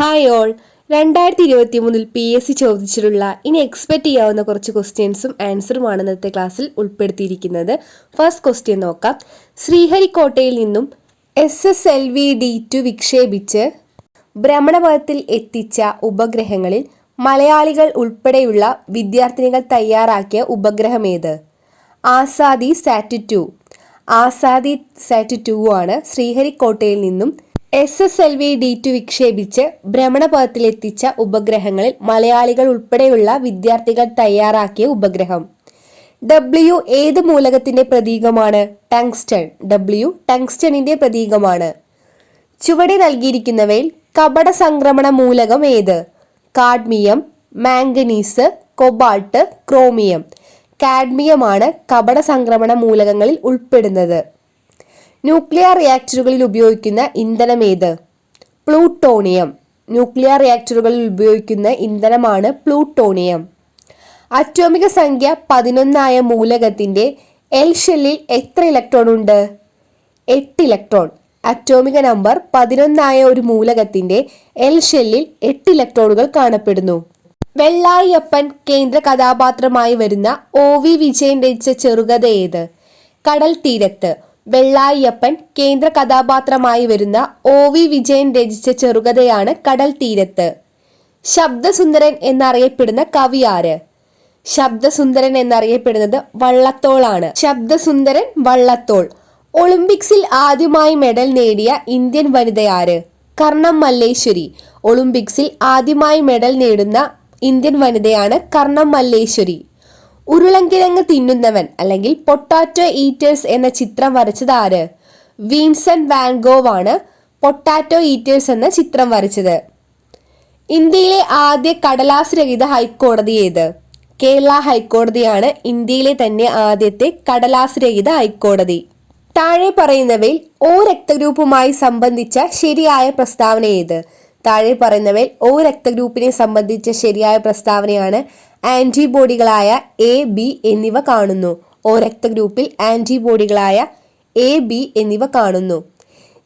Hi all 2023 PSC ചോദിച്ചിട്ടുള്ള ഇനി expect ചെയ്യാവുന്ന കുറച്ച് ക്വസ്റ്റ്യൻസും ആൻസറുമാണ് ഇന്നത്തെ ക്ലാസ്സിൽ ഉൾപ്പെടുത്തിയിരിക്കുന്നത്. ഫസ്റ്റ് ക്വസ്റ്റ്യൻ നോക്കാം. ശ്രീഹരിക്കോട്ടയിൽ നിന്നും SSLV-D2 വിക്ഷേപിച്ച് ഭ്രമണപഥത്തിൽ എത്തിച്ച ഉപഗ്രഹങ്ങളിൽ മലയാളികൾ ഉൾപ്പെടെയുള്ള വിദ്യാർത്ഥിനികൾ തയ്യാറാക്കിയ ഉപഗ്രഹമേത്? ആസാദി സാറ്റ് 2. ആസാദി സാറ്റ് 2 ആണ് ശ്രീഹരിക്കോട്ടയിൽ നിന്നും SSLV-D2 വിക്ഷേപിച്ച് ഭ്രമണപഥത്തിലെത്തിച്ച ഉപഗ്രഹങ്ങളിൽ മലയാളികൾ ഉൾപ്പെടെയുള്ള വിദ്യാർത്ഥികൾ തയ്യാറാക്കിയ ഉപഗ്രഹം. W ഏത് മൂലകത്തിന്റെ പ്രതീകമാണ്? ടങ്സ്റ്റൺ. W ടങ്സ്റ്റണിന്റെ പ്രതീകമാണ്. ചുവടെ നൽകിയിരിക്കുന്നവയിൽ കപട സംക്രമണ മൂലകം ഏത്? Cadmium, manganese, cobalt, chromium. കാഡ്മിയമാണ് കപട സംക്രമണ മൂലകങ്ങളിൽ ഉൾപ്പെടുന്നത്. ന്യൂക്ലിയർ റിയാക്ടറുകളിൽ ഉപയോഗിക്കുന്ന ഇന്ധനമേത്? പ്ലൂട്ടോണിയം. ന്യൂക്ലിയർ റിയാക്ടറുകളിൽ ഉപയോഗിക്കുന്ന ഇന്ധനമാണ് പ്ലൂട്ടോണിയം. അറ്റോമിക സംഖ്യ 11 മൂലകത്തിന്റെ എൽ ഷെല്ലിൽ എത്ര ഇലക്ട്രോൺ ഉണ്ട്? 8 ഇലക്ട്രോൺ. അറ്റോമിക നമ്പർ 11 ഒരു മൂലകത്തിന്റെ എൽ ഷെല്ലിൽ 8 ഇലക്ട്രോണുകൾ കാണപ്പെടുന്നു. വെള്ളായിയപ്പൻ കേന്ദ്ര കഥാപാത്രമായി വരുന്ന OV വിജയൻ രചിച്ച ചെറുകഥ ഏത്? കടൽ തീരത്ത്. വെള്ളായിയപ്പൻ കേന്ദ്ര കഥാപാത്രമായി വരുന്ന OV വിജയൻ രചിച്ച ചെറുകഥയാണ് കടൽ തീരത്ത്. ശബ്ദസുന്ദരൻ എന്നറിയപ്പെടുന്ന കവി ആര്? ശബ്ദസുന്ദരൻ എന്നറിയപ്പെടുന്നത് വള്ളത്തോളാണ്. ശബ്ദസുന്ദരൻ വള്ളത്തോൾ. ഒളിമ്പിക്സിൽ ആദ്യമായി മെഡൽ നേടിയ ഇന്ത്യൻ വനിതയാര്? കർണം മല്ലേശ്വരി. ഒളിമ്പിക്സിൽ ആദ്യമായി മെഡൽ നേടുന്ന ഇന്ത്യൻ വനിതയാണ് കർണം മല്ലേശ്വരി. ഉരുളൻകിഴങ്ങ് തിന്നുന്നവൻ അല്ലെങ്കിൽ പൊട്ടാറ്റോ ഈറ്റേഴ്സ് എന്ന ചിത്രം വരച്ചത് ആര്? വിൻസെന്റ് വാൻ ഗോഗ് ആണ് പൊട്ടാറ്റോ ഈറ്റേഴ്സ് എന്ന ചിത്രം വരച്ചത്. ഇന്ത്യയിലെ ആദ്യ കടലാസ് രഹിത ഹൈക്കോടതി ഏത്? കേരള ഹൈക്കോടതിയാണ് ഇന്ത്യയിലെ തന്നെ ആദ്യത്തെ കടലാസ് രഹിത ഹൈക്കോടതി. താഴെ പറയുന്നവയിൽ O രക്തഗ്രൂപ്പുമായി സംബന്ധിച്ച ശരിയായ പ്രസ്താവന ഏത്? താഴെ പറയുന്നവയിൽ O രക്തഗ്രൂപ്പിനെ സംബന്ധിച്ച ശരിയായ പ്രസ്താവനയാണ് ആന്റിബോഡികളായ A, B എന്നിവ കാണുന്നു. O രക്തഗ്രൂപ്പിൽ ആന്റിബോഡികളായ A, B എന്നിവ കാണുന്നു.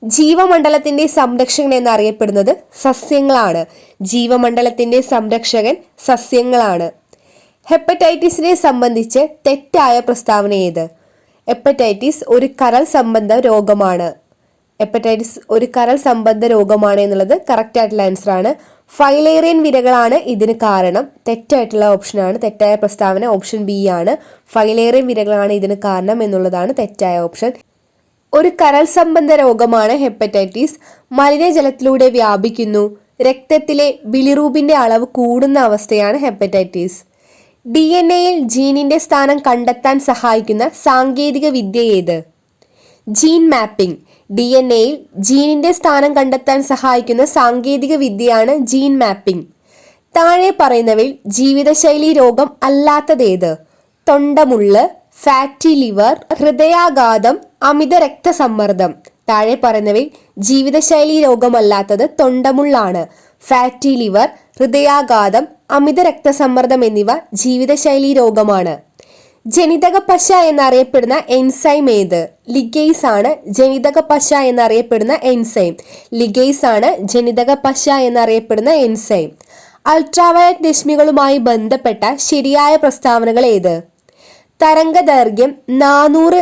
ജീവമണ്ഡലത്തിന്റെ സംരക്ഷകൻ എന്നറിയപ്പെടുന്നത് സസ്യങ്ങളാണ്. ജീവമണ്ഡലത്തിന്റെ സംരക്ഷകൻ സസ്യങ്ങളാണ്. ഹെപ്പറ്റൈറ്റിസിനെ സംബന്ധിച്ച് തെറ്റായ പ്രസ്താവന ഏത്? ഹെപ്പറ്റൈറ്റിസ് ഒരു കരൾ സംബന്ധ രോഗമാണ്. ഹെപ്പറ്റൈറ്റിസ് ഒരു കരൾ സംബന്ധ രോഗമാണ് എന്നുള്ളത് കറക്റ്റ് ആയിട്ടുള്ള ആൻസർ ആണ്. ഫൈലേറിയൻ വിരകളാണ് ഇതിന് കാരണം. തെറ്റായിട്ടുള്ള ഓപ്ഷനാണ്. തെറ്റായ പ്രസ്താവന ഓപ്ഷൻ ബി ആണ്. ഫൈലേറിയൻ വിരകളാണ് ഇതിന് കാരണം എന്നുള്ളതാണ് തെറ്റായ ഓപ്ഷൻ. ഒരു കരൾ സംബന്ധ രോഗമാണ് ഹെപ്പറ്റൈറ്റിസ്. മലിനജലത്തിലൂടെ വ്യാപിക്കുന്നു. രക്തത്തിലെ ബിലിറൂബിന്റെ അളവ് കൂടുന്ന അവസ്ഥയാണ് ഹെപ്പറ്റൈറ്റിസ്. DNA-യിൽ ജീനിന്റെ സ്ഥാനം കണ്ടെത്താൻ സഹായിക്കുന്ന സാങ്കേതിക വിദ്യ ഏത്? Gene mapping. DNA-യിൽ ജീനിന്റെ സ്ഥാനം കണ്ടെത്താൻ സഹായിക്കുന്ന സാങ്കേതിക വിദ്യയാണ് ജീൻ മാപ്പിംഗ്. താഴെ പറയുന്നവയിൽ ജീവിതശൈലി രോഗം അല്ലാത്തതേത്? തൊണ്ടമുള്ള്, ഫാറ്റി ലിവർ, ഹൃദയാഘാതം, അമിത രക്തസമ്മർദ്ദം. താഴെ പറയുന്നവയിൽ ജീവിതശൈലി രോഗമല്ലാത്തത് തൊണ്ടമുള്ളാണ്. ഫാറ്റി ലിവർ, ഹൃദയാഘാതം, അമിത രക്തസമ്മർദ്ദം എന്നിവ ജീവിതശൈലി രോഗമാണ്. ജനിതക പശ എന്നറിയപ്പെടുന്ന എൻസൈം ഏത്? ലിഗേസ് ആണ് ജനിതക പശ എന്നറിയപ്പെടുന്ന എൻസൈം. ലിഗേസ് ആണ് ജനിതക പശ എന്നറിയപ്പെടുന്ന എൻസൈം. അൾട്രാവയലറ്റ് രശ്മികളുമായി ബന്ധപ്പെട്ട ശരിയായ പ്രസ്താവനകൾ ഏത്? തരംഗദൈർഘ്യം 400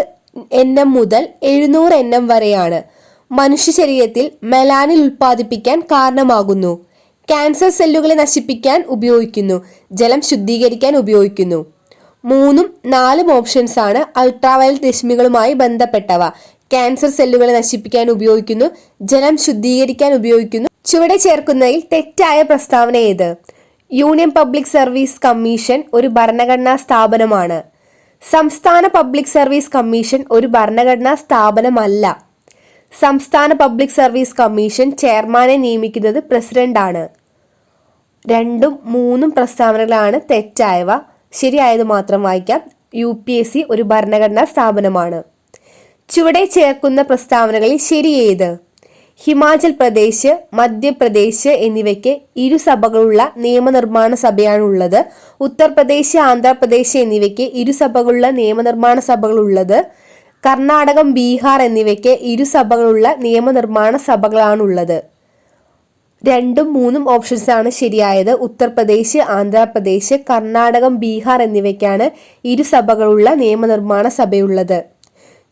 nm മുതൽ 700 nm വരെയാണ്. മനുഷ്യ ശരീരത്തിൽ മെലാനിൻ ഉൽപ്പാദിപ്പിക്കാൻ കാരണമാകുന്നു. ക്യാൻസർ സെല്ലുകളെ നശിപ്പിക്കാൻ ഉപയോഗിക്കുന്നു. ജലം ശുദ്ധീകരിക്കാൻ ഉപയോഗിക്കുന്നു. 3ഉം 4ഉം ഓപ്ഷൻസ് ആണ് അൾട്രാവയലറ്റ് രശ്മികളുമായി ബന്ധപ്പെട്ടവ. ക്യാൻസർ സെല്ലുകളെ നശിപ്പിക്കാൻ ഉപയോഗിക്കുന്നു. ജലം ശുദ്ധീകരിക്കാൻ ഉപയോഗിക്കുന്നു. ചുവടെ ചേർക്കുന്നതിൽ തെറ്റായ പ്രസ്താവന ഏത്? യൂണിയൻ പബ്ലിക് സർവീസ് കമ്മീഷൻ ഒരു ഭരണഘടനാ സ്ഥാപനമാണ്. സംസ്ഥാന പബ്ലിക് സർവീസ് കമ്മീഷൻ ഒരു ഭരണഘടനാ സ്ഥാപനമല്ല. സംസ്ഥാന പബ്ലിക് സർവീസ് കമ്മീഷൻ ചെയർമാനെ നിയമിക്കുന്നത് പ്രസിഡന്റ് ആണ്. 2ഉം 3ഉം പ്രസ്താവനകളാണ് തെറ്റായവ. ശരിയായത് മാത്രം വായിക്കാം. UPSC ഒരു ഭരണഘടനാ സ്ഥാപനമാണ്. ചുവടെ ചേർക്കുന്ന പ്രസ്താവനകളിൽ ശരി ഏത്? ഹിമാചൽ പ്രദേശ്, മധ്യപ്രദേശ് എന്നിവയ്ക്ക് 2 സഭകളുള്ള നിയമനിർമ്മാണ സഭയാണുള്ളത്. ഉത്തർപ്രദേശ്, ആന്ധ്രാപ്രദേശ് എന്നിവയ്ക്ക് 2 സഭകളുള്ള നിയമനിർമ്മാണ സഭകളുള്ളത്. കർണാടകം, ബീഹാർ എന്നിവയ്ക്ക് 2 സഭകളുള്ള നിയമനിർമ്മാണ സഭകളാണുള്ളത്. രണ്ടും മൂന്നും ഓപ്ഷൻസ് ആണ് ശരിയായത്. ഉത്തർപ്രദേശ്, ആന്ധ്രാപ്രദേശ്, കർണാടകം, ബീഹാർ എന്നിവയ്ക്കാണ് ഇരുസഭകളുള്ള നിയമനിർമ്മാണ സഭയുള്ളത്.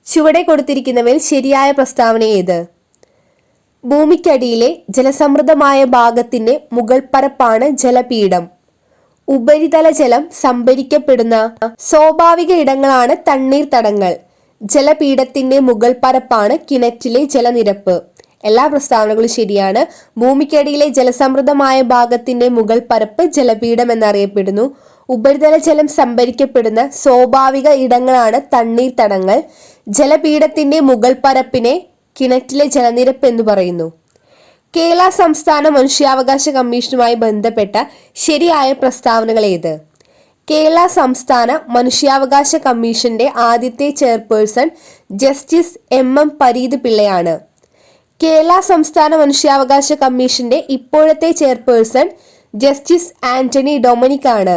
ചുവടെ കൊടുത്തിരിക്കുന്നവയിൽ ശരിയായ പ്രസ്താവന ഏത്? ഭൂമിക്കടിയിലെ ജലസമൃദ്ധമായ ഭാഗത്തിന്റെ മുകൾ പരപ്പാണ് ജലപീഠം. ഉപരിതല ജലം സംഭരിക്കപ്പെടുന്ന സ്വാഭാവിക ഇടങ്ങളാണ് തണ്ണീർത്തടങ്ങൾ. ജലപീഠത്തിന്റെ മുകൾ പരപ്പാണ് കിണറ്റിലെ ജലനിരപ്പ്. എല്ലാ പ്രസ്താവനകളും ശരിയാണ്. ഭൂമിക്കടിയിലെ ജലസമൃദ്ധമായ ഭാഗത്തിന്റെ മുകൾ പരപ്പ് ജലപീഠം എന്നറിയപ്പെടുന്നു. ഉപരിതല ജലം സംഭരിക്കപ്പെടുന്ന സ്വാഭാവിക ഇടങ്ങളാണ് തണ്ണീർത്തടങ്ങൾ. ജലപീഠത്തിന്റെ മുകൾ പരപ്പിനെ കിണറ്റിലെ ജലനിരപ്പ് എന്ന് പറയുന്നു. കേരള സംസ്ഥാന മനുഷ്യാവകാശ കമ്മീഷനുമായി ബന്ധപ്പെട്ട ശരിയായ പ്രസ്താവനകൾ ഏത്? കേരള സംസ്ഥാന മനുഷ്യാവകാശ കമ്മീഷന്റെ ആദ്യത്തെ ചെയർപേഴ്സൺ ജസ്റ്റിസ് എം പരീത് പിള്ളയാണ്. കേരള സംസ്ഥാന മനുഷ്യാവകാശ കമ്മീഷന്റെ ഇപ്പോഴത്തെ ചെയർപേഴ്സൺ ജസ്റ്റിസ് ആന്റണി ഡൊമിനിക് ആണ്.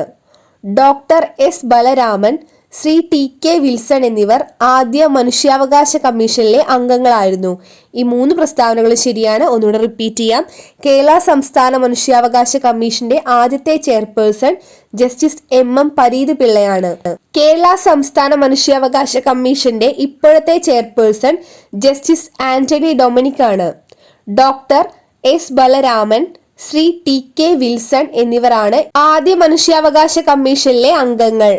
Doctor S Balaraman, Shri T K Wilson എന്നിവർ ആദ്യ മനുഷ്യാവകാശ കമ്മീഷനിലെ അംഗങ്ങളായിരുന്നു. ഈ മൂന്ന് പ്രസ്താവനകളും ശരിയാണ്. ഒന്നുകൂടെ റിപ്പീറ്റ് ചെയ്യാം. കേരള സംസ്ഥാന മനുഷ്യാവകാശ കമ്മീഷന്റെ ആദ്യത്തെ ചെയർപേഴ്സൺ ജസ്റ്റിസ് എം പരീത് പിള്ളയാണ്. കേരള സംസ്ഥാന മനുഷ്യാവകാശ കമ്മീഷന്റെ ഇപ്പോഴത്തെ ചെയർപേഴ്സൺ ജസ്റ്റിസ് ആന്റണി ഡൊമിനിക് ആണ്. Doctor S Balaraman, Shri T K Wilson എന്നിവരാണ് ആദ്യ മനുഷ്യാവകാശ കമ്മീഷനിലെ അംഗങ്ങൾ.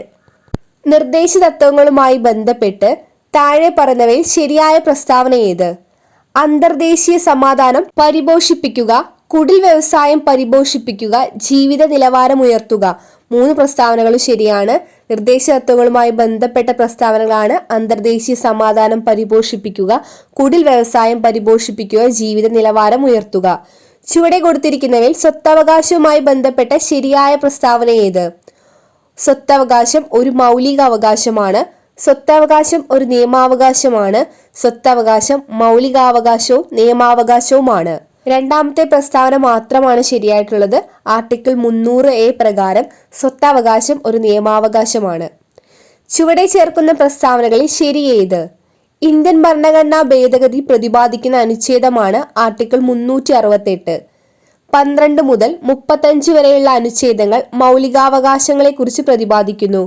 നിർദ്ദേശ തത്വങ്ങളുമായി ബന്ധപ്പെട്ട് താഴെ പറയുന്നവയിൽ ശരിയായ പ്രസ്താവന ഏത്? അന്തർദേശീയ സമാധാനം പരിപോഷിപ്പിക്കുക, കുടിൽ വ്യവസായം പരിപോഷിപ്പിക്കുക, ജീവിത നിലവാരം ഉയർത്തുക. മൂന്ന് പ്രസ്താവനകളും ശരിയാണ്. നിർദ്ദേശ തത്വങ്ങളുമായി ബന്ധപ്പെട്ട പ്രസ്താവനകളാണ് അന്തർദേശീയ സമാധാനം പരിപോഷിപ്പിക്കുക, കുടിൽ വ്യവസായം പരിപോഷിപ്പിക്കുക, ജീവിത നിലവാരം ഉയർത്തുക. ചുവടെ കൊടുത്തിരിക്കുന്നവയിൽ സ്വത്തവകാശവുമായി ബന്ധപ്പെട്ട ശരിയായ പ്രസ്താവന ഏത്? സ്വത്തവകാശം ഒരു മൗലിക അവകാശമാണ്. സ്വത്തവകാശം ഒരു നിയമാവകാശമാണ്. സ്വത്തവകാശം മൗലികാവകാശവും നിയമാവകാശവുമാണ്. രണ്ടാമത്തെ പ്രസ്താവന മാത്രമാണ് ശരിയായിട്ടുള്ളത്. ആർട്ടിക്കിൾ 300A പ്രകാരം സ്വത്തവകാശം ഒരു നിയമാവകാശമാണ്. ചുവടെ ചേർക്കുന്ന പ്രസ്താവനകളിൽ ശരി ഏത്? ഇന്ത്യൻ ഭരണഘടനാ ഭേദഗതി പ്രതിപാദിക്കുന്ന അനുച്ഛേദമാണ് ആർട്ടിക്കിൾ 368. 12 മുതൽ 35 വരെയുള്ള അനുച്ഛേദങ്ങൾ മൗലികാവകാശങ്ങളെക്കുറിച്ച് പ്രതിപാദിക്കുന്നു.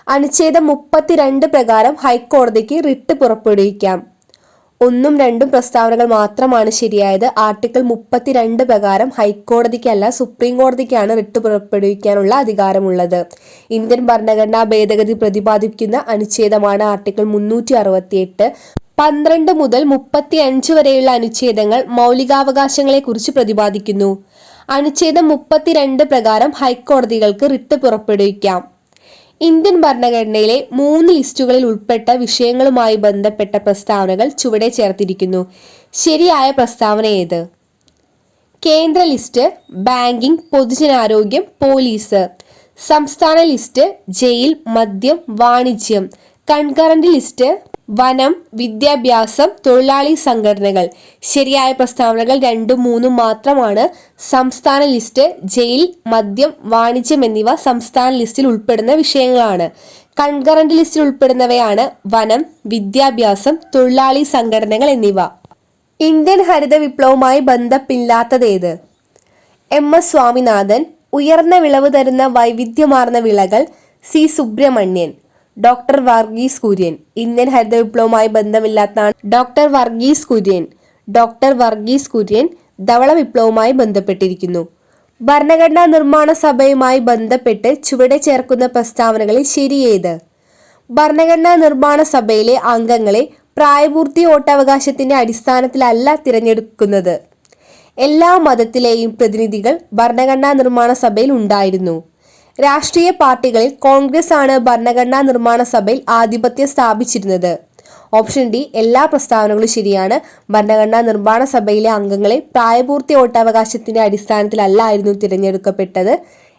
അനുച്ഛേദം 32 പ്രകാരം ഹൈക്കോടതിക്ക് റിട്ട് പുറപ്പെടുവിക്കാം. 1ഉം 2ഉം പ്രസ്താവനകൾ മാത്രമാണ് ശരിയായത്. ആർട്ടിക്കിൾ 32 പ്രകാരം ഹൈക്കോടതിക്കല്ല സുപ്രീം കോടതിക്കാണ് റിട്ട് പുറപ്പെടുവിക്കാനുള്ള അധികാരമുള്ളത്. ഇന്ത്യൻ ഭരണഘടനാ ഭേദഗതി പ്രതിപാദിക്കുന്ന അനുച്ഛേദമാണ് ആർട്ടിക്കിൾ 368. 12 മുതൽ 35 വരെയുള്ള അനുച്ഛേദങ്ങൾ മൗലികാവകാശങ്ങളെക്കുറിച്ച് പ്രതിപാദിക്കുന്നു. അനുച്ഛേദം 32 പ്രകാരം ഹൈക്കോടതികൾക്ക് റിട്ട് പുറപ്പെടുവിക്കാം. ഇന്ത്യൻ ഭരണഘടനയിലെ 3 ലിസ്റ്റുകളിൽ ഉൾപ്പെട്ട വിഷയങ്ങളുമായി ബന്ധപ്പെട്ട പ്രസ്താവനകൾ ചുവടെ ചേർത്തിരിക്കുന്നു. ശരിയായ പ്രസ്താവന ഏത്? കേന്ദ്ര ലിസ്റ്റ് ബാങ്കിംഗ്, പൊതുജനാരോഗ്യം, പോലീസ്. സംസ്ഥാന ലിസ്റ്റ് ജയിൽ, മദ്യം, വാണിജ്യം. കൺകറന്റ് ലിസ്റ്റ് വനം, വിദ്യാഭ്യാസം, തൊഴിലാളി സംഘടനകൾ. ശരിയായ പ്രസ്താവനകൾ 2ഉം 3ഉം മാത്രമാണ്. സംസ്ഥാന ലിസ്റ്റ് ജയിൽ, മദ്യം, വാണിജ്യം എന്നിവ സംസ്ഥാന ലിസ്റ്റിൽ ഉൾപ്പെടുന്ന വിഷയങ്ങളാണ്. കൺകറന്റ് ലിസ്റ്റിൽ ഉൾപ്പെടുന്നവയാണ് വനം, വിദ്യാഭ്യാസം, തൊഴിലാളി സംഘടനകൾ എന്നിവ. ഇന്ത്യൻ ഹരിത വിപ്ലവവുമായി ബന്ധമില്ലാത്തതേത്? എസ് സ്വാമിനാഥൻ. ഉയർന്ന വിളവ് തരുന്ന വൈവിധ്യമാർന്ന വിളകൾ. C Subramanian. Doctor Varghese Kurien. Indian ഹരിത വിപ്ലവവുമായി ബന്ധമില്ലാത്തതാണ് ഡോക്ടർ വർഗീസ് കുര്യൻ. ഡോക്ടർ വർഗീസ് കുര്യൻ ധവള വിപ്ലവവുമായി ബന്ധപ്പെട്ടിരിക്കുന്നു. ഭരണഘടനാ നിർമ്മാണ സഭയുമായി ബന്ധപ്പെട്ട് ചുവടെ ചേർക്കുന്ന പ്രസ്താവനകളിൽ ശരിയേത്? ഭരണഘടനാ നിർമ്മാണ സഭയിലെ അംഗങ്ങളെ പ്രായപൂർത്തി വോട്ടവകാശത്തിന്റെ അടിസ്ഥാനത്തിലല്ല തിരഞ്ഞെടുക്കുന്നത്. എല്ലാ മതത്തിലെയും പ്രതിനിധികൾ ഭരണഘടനാ നിർമ്മാണ സഭയിൽ ഉണ്ടായിരുന്നു. രാഷ്ട്രീയ പാർട്ടികളിൽ കോൺഗ്രസ് ആണ് ഭരണഘടനാ നിർമ്മാണ സഭയിൽ ആധിപത്യം സ്ഥാപിച്ചിരുന്നത്. ഓപ്ഷൻ ഡി എല്ലാ പ്രസ്താവനകളും ശരിയാണ്. ഭരണഘടനാ നിർമ്മാണ സഭയിലെ അംഗങ്ങളെ പ്രായപൂർത്തി വോട്ടവകാശത്തിന്റെ അടിസ്ഥാനത്തിലല്ലായിരുന്നു തിരഞ്ഞെടുക്കപ്പെട്ടത്.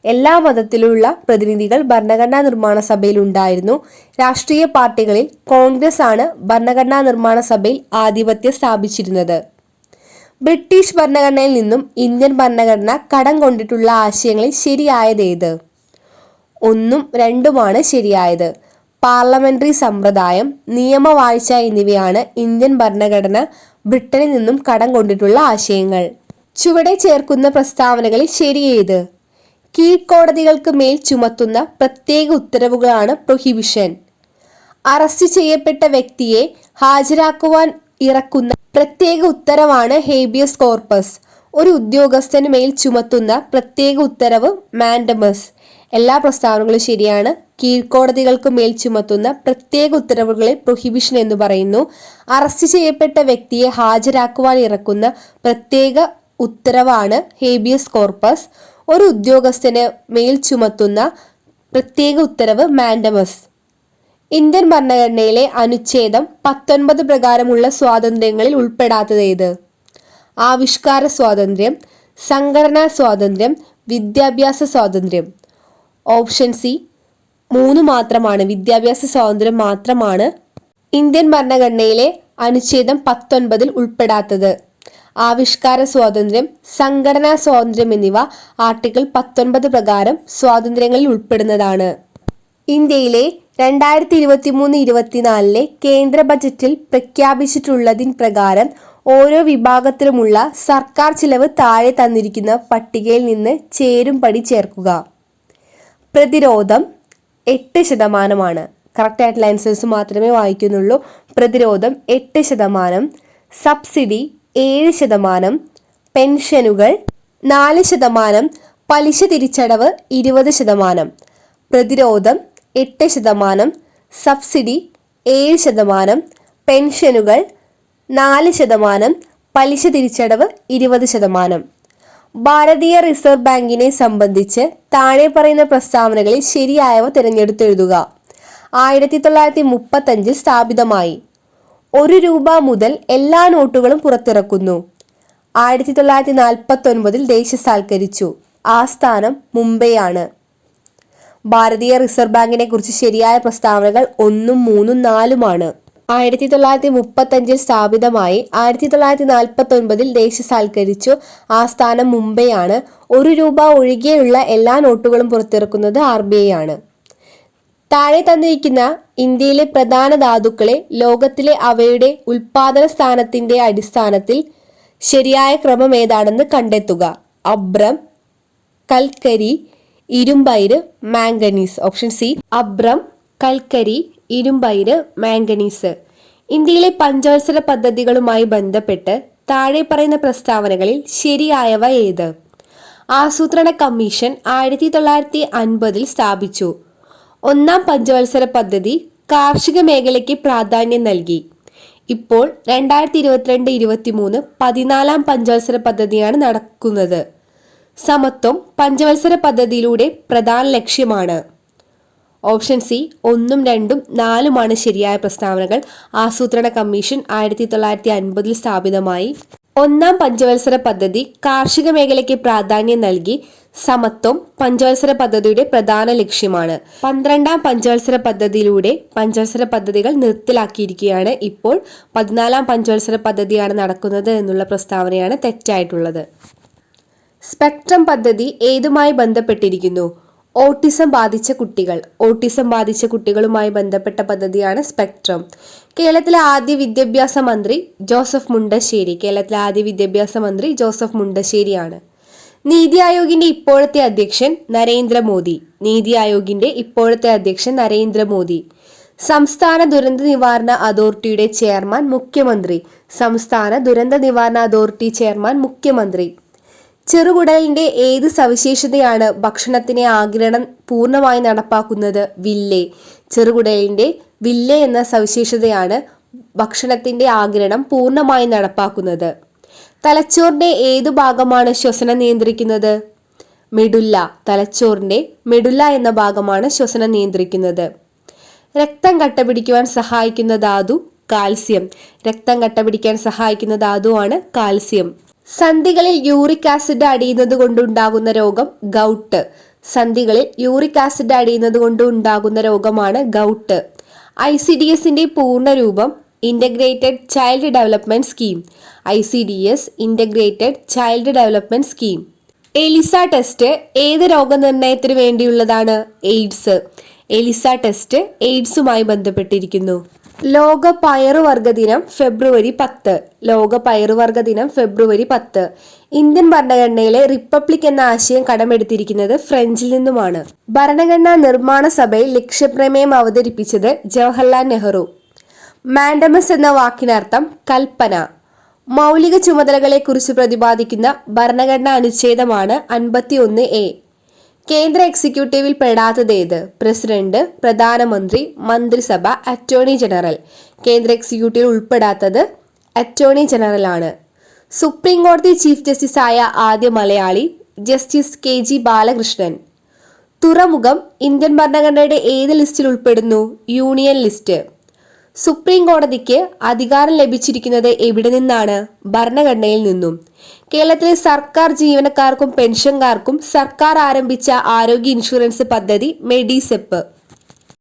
എല്ലാ മതത്തിലുള്ള പ്രതിനിധികൾ ഭരണഘടനാ നിർമ്മാണ സഭയിൽ ഉണ്ടായിരുന്നു. രാഷ്ട്രീയ പാർട്ടികളിൽ കോൺഗ്രസ് ആണ് ഭരണഘടനാ നിർമ്മാണ സഭയിൽ ആധിപത്യം സ്ഥാപിച്ചിരുന്നത്. ബ്രിട്ടീഷ് ഭരണഘടനയിൽ നിന്നും ഇന്ത്യൻ ഭരണഘടന കടം കൊണ്ടിട്ടുള്ള ആശയങ്ങളിൽ ശരിയായതേത്? 1ഉം 2ഉമാണ് ശരിയായത്. പാർലമെന്ററി സമ്പ്രദായം, നിയമവാഴ്ച എന്നിവയാണ് ഇന്ത്യൻ ഭരണഘടന ബ്രിട്ടനിൽ നിന്നും കടം കൊണ്ടിട്ടുള്ള ആശയങ്ങൾ. ചുവടെ ചേർക്കുന്ന പ്രസ്താവനകളിൽ ശരിയേത്? കീഴ്ക്കോടതികൾക്ക് മേൽ ചുമത്തുന്ന പ്രത്യേക ഉത്തരവുകളാണ് പ്രൊഹിബിഷൻ. അറസ്റ്റ് ചെയ്യപ്പെട്ട വ്യക്തിയെ ഹാജരാക്കുവാൻ ഇറക്കുന്ന പ്രത്യേക ഉത്തരവാണ് ഹേബിയസ് കോർപ്പസ്. ഒരു ഉദ്യോഗസ്ഥന് മേൽ ചുമത്തുന്ന പ്രത്യേക ഉത്തരവ് മാൻഡമസ്. എല്ലാ പ്രസ്താവനകളും ശരിയാണ്. കീഴ്ക്കോടതികൾക്ക് മേൽ ചുമത്തുന്ന പ്രത്യേക ഉത്തരവുകളെ പ്രൊഹിബിഷൻ എന്ന് പറയുന്നു. അറസ്റ്റ് ചെയ്യപ്പെട്ട വ്യക്തിയെ ഹാജരാക്കുവാൻ ഇറക്കുന്ന പ്രത്യേക ഉത്തരവാണ് ഹേബിയസ് കോർപ്പസ്. ഒരു ഉദ്യോഗസ്ഥന് മേൽ ചുമത്തുന്ന പ്രത്യേക ഉത്തരവ് മാൻഡമസ്. ഇന്ത്യൻ ഭരണഘടനയിലെ അനുച്ഛേദം 19 പ്രകാരമുള്ള സ്വാതന്ത്ര്യങ്ങളിൽ ഉൾപ്പെടാത്തത് ഏത്? ആവിഷ്കാര സ്വാതന്ത്ര്യം, സംഘടനാ സ്വാതന്ത്ര്യം, വിദ്യാഭ്യാസ സ്വാതന്ത്ര്യം. ഓപ്ഷൻ സി 3 മാത്രമാണ്. വിദ്യാഭ്യാസ സ്വാതന്ത്ര്യം മാത്രമാണ് ഇന്ത്യൻ ഭരണഘടനയിലെ അനുച്ഛേദം 19 ഉൾപ്പെടാത്തത്. ആവിഷ്കാര സ്വാതന്ത്ര്യം, സംഘടനാ സ്വാതന്ത്ര്യം എന്നിവ ആർട്ടിക്കിൾ 19 പ്രകാരം സ്വാതന്ത്ര്യങ്ങളിൽ ഉൾപ്പെടുന്നതാണ്. ഇന്ത്യയിലെ 2023-24 കേന്ദ്ര ബജറ്റിൽ പ്രഖ്യാപിച്ചിട്ടുള്ളതിൻ പ്രകാരം ഓരോ വിഭാഗത്തിലുമുള്ള സർക്കാർ ചിലവ് താഴെ തന്നിരിക്കുന്ന പട്ടികയിൽ നിന്ന് ചേരുംപടി ചേർക്കുക. പ്രതിരോധം 8%. കറക്റ്റായിട്ടുള്ള ആൻസേഴ്സ് മാത്രമേ വായിക്കുന്നുള്ളൂ. പ്രതിരോധം 8%, സബ്സിഡി 7%, പെൻഷനുകൾ 4%, പലിശ തിരിച്ചടവ് 20%. പ്രതിരോധം 8%, സബ്സിഡി 7%, പെൻഷനുകൾ 4%, പലിശ തിരിച്ചടവ് 20%. ഭാരതീയ റിസർവ് ബാങ്കിനെ സംബന്ധിച്ച് താഴെ പറയുന്ന പ്രസ്താവനകളിൽ ശരിയായവ തിരഞ്ഞെടുത്തെഴുതുക. 1935 സ്ഥാപിതമായി. 1 രൂപ മുതൽ എല്ലാ നോട്ടുകളും പുറത്തിറക്കുന്നു. 1949 ദേശസാൽക്കരിച്ചു. ആസ്ഥാനം മുംബൈയാണ്. ഭാരതീയ റിസർവ് ബാങ്കിനെ കുറിച്ച് ശരിയായ പ്രസ്താവനകൾ 1, 3, 4 1935 സ്ഥാപിതമായി. 1949 ദേശസാൽക്കരിച്ചു. ആസ്ഥാനം മുംബൈയാണ്. 1 രൂപ ഒഴികെയുള്ള എല്ലാ നോട്ടുകളും പുറത്തിറക്കുന്നത് RBI ആണ്. താഴെ തന്നിരിക്കുന്ന ഇന്ത്യയിലെ പ്രധാന ധാതുക്കളെ ലോകത്തിലെ അവയുടെ ഉൽപാദന സ്ഥാനത്തിന്റെ അടിസ്ഥാനത്തിൽ ശരിയായ ക്രമം ഏതാണെന്ന് കണ്ടെത്തുക. അബ്രം, കൽക്കരി, ഇരുമ്പയിര്, മാംഗനീസ്. ഓപ്ഷൻ സി അബ്രം, കൽക്കരി, ഇരുമ്പയിര്, മാംഗനീസ്. ഇന്ത്യയിലെ പഞ്ചവത്സര പദ്ധതികളുമായി ബന്ധപ്പെട്ട് താഴെ പറയുന്ന പ്രസ്താവനകളിൽ ശരിയായവ ഏത്? ആസൂത്രണ കമ്മീഷൻ 1950 സ്ഥാപിച്ചു. 1-ാം പഞ്ചവത്സര പദ്ധതി കാർഷിക മേഖലയ്ക്ക് പ്രാധാന്യം നൽകി. ഇപ്പോൾ 2022-23 14-ാം പഞ്ചവത്സര പദ്ധതിയാണ് നടക്കുന്നത്. സമത്വം പഞ്ചവത്സര പദ്ധതിയിലൂടെ പ്രധാന ലക്ഷ്യമാണ്. ഓപ്ഷൻ സി 1, 2, 4 ശരിയായ പ്രസ്താവനകൾ. ആസൂത്രണ കമ്മീഷൻ 1950 സ്ഥാപിതമായി. 1-ാം പഞ്ചവത്സര പദ്ധതി കാർഷിക മേഖലയ്ക്ക് പ്രാധാന്യം നൽകി. സമത്വം പഞ്ചവത്സര പദ്ധതിയുടെ പ്രധാന ലക്ഷ്യമാണ്. 12-ാം പഞ്ചവത്സര പദ്ധതിയിലൂടെ പഞ്ചവത്സര പദ്ധതികൾ നിർത്തലാക്കിയിരിക്കുകയാണ്. ഇപ്പോൾ 14-ാം പഞ്ചവത്സര പദ്ധതിയാണ് നടക്കുന്നത് എന്നുള്ള പ്രസ്താവനയാണ് തെറ്റായിട്ടുള്ളത്. സ്പെക്ട്രം പദ്ധതി ഏതുമായി ബന്ധപ്പെട്ടിരിക്കുന്നു? ഓട്ടിസം ബാധിച്ച കുട്ടികൾ. ഓട്ടിസം ബാധിച്ച കുട്ടികളുമായി ബന്ധപ്പെട്ട പദ്ധതിയാണ് സ്പെക്ട്രം. കേരളത്തിലെ ആദ്യ വിദ്യാഭ്യാസ മന്ത്രി ജോസഫ് മുണ്ടശ്ശേരി. കേരളത്തിലെ ആദ്യ വിദ്യാഭ്യാസ മന്ത്രി ജോസഫ് മുണ്ടശ്ശേരിയാണ്. നീതി ആയോഗിന്റെ ഇപ്പോഴത്തെ അധ്യക്ഷൻ നരേന്ദ്രമോദി. നീതി ആയോഗിന്റെ ഇപ്പോഴത്തെ അധ്യക്ഷൻ നരേന്ദ്രമോദി. സംസ്ഥാന ദുരന്ത നിവാരണ അതോറിറ്റിയുടെ ചെയർമാൻ മുഖ്യമന്ത്രി. സംസ്ഥാന ദുരന്ത നിവാരണ അതോറിറ്റി ചെയർമാൻ മുഖ്യമന്ത്രി. ചെറുകുടലിന്റെ ഏത് സവിശേഷതയാണ് ഭക്ഷണത്തിനെ ആഗിരണം പൂർണ്ണമായി നടപ്പാക്കുന്നത്? വില്ലെ. ചെറുകുടലിന്റെ വില്ലെ എന്ന സവിശേഷതയാണ് ഭക്ഷണത്തിന്റെ ആഗിരണം പൂർണ്ണമായി നടപ്പാക്കുന്നത്. തലച്ചോറിന്റെ ഏതു ഭാഗമാണ് ശ്വസനം നിയന്ത്രിക്കുന്നത്? മെഡുല്ല. തലച്ചോറിന്റെ മെഡുല്ല എന്ന ഭാഗമാണ് ശ്വസനം നിയന്ത്രിക്കുന്നത്. രക്തം കട്ടപിടിക്കുവാൻ സഹായിക്കുന്ന ധാതു കാൽസ്യം. രക്തം കട്ടപിടിക്കാൻ സഹായിക്കുന്ന ധാതുവാണ് കാൽസ്യം. സന്ധികളിൽ യൂറിക് ആസിഡ് അടിയുന്നത് കൊണ്ടുണ്ടാകുന്ന രോഗം ഗൗട്ട്. സന്ധികളിൽ യൂറിക് ആസിഡ് അടിയുന്നത് കൊണ്ടുണ്ടാകുന്ന രോഗമാണ് ഗൗട്ട്. ICDSന്റെ പൂർണ്ണ രൂപം integrated child development scheme. ICDS integrated child development scheme. ELISA test ഏത് രോഗനിർണയത്തിന് വേണ്ടിയുള്ളതാണ്? എയ്ഡ്സ്. എലിസ ടെസ്റ്റ് എയ്ഡ്സുമായി ബന്ധപ്പെട്ടിരിക്കുന്നു. ലോക പയറുവർഗ ദിനം ഫെബ്രുവരി 10. ലോക പയറുവർഗ ദിനം ഫെബ്രുവരി 10. ഇന്ത്യൻ ഭരണഘടനയിലെ റിപ്പബ്ലിക് എന്ന ആശയം കടമെടുത്തിരിക്കുന്നത് ഫ്രഞ്ചിൽ നിന്നുമാണ്. ഭരണഘടനാ നിർമ്മാണ സഭയിൽ ലക്ഷ്യപ്രമേയം അവതരിപ്പിച്ചത് ജവഹർലാൽ നെഹ്റു. മാൻഡമസ് എന്ന വാക്കിനർത്ഥം കൽപ്പന. മൗലിക ചുമതലകളെക്കുറിച്ച് പ്രതിപാദിക്കുന്ന ഭരണഘടനാ അനുച്ഛേദമാണ് 51A. കേന്ദ്ര എക്സിക്യൂട്ടീവിൽ പെടാത്തതേത്? പ്രസിഡന്റ്, പ്രധാനമന്ത്രി, മന്ത്രിസഭ, അറ്റോർണി ജനറൽ. കേന്ദ്ര എക്സിക്യൂട്ടീവിൽ ഉൾപ്പെടാത്തത് അറ്റോർണി ജനറൽ ആണ്. സുപ്രീം കോടതി ചീഫ് ജസ്റ്റിസായ ആദ്യ മലയാളി ജസ്റ്റിസ് KG ബാലകൃഷ്ണൻ. തുറമുഖം ഇന്ത്യൻ ഭരണഘടനയുടെ ഏത് ലിസ്റ്റിൽ ഉൾപ്പെടുന്നു? Union list. സുപ്രീം കോടതിക്ക് അധികാരം ലഭിച്ചിരിക്കുന്നത് എവിടെ നിന്നാണ്? ഭരണഘടനയിൽ നിന്നും. കേരളത്തിലെ സർക്കാർ ജീവനക്കാർക്കും പെൻഷൻകാർക്കും സർക്കാർ ആരംഭിച്ച ആരോഗ്യ ഇൻഷുറൻസ് പദ്ധതി മെഡിസെപ്പ്.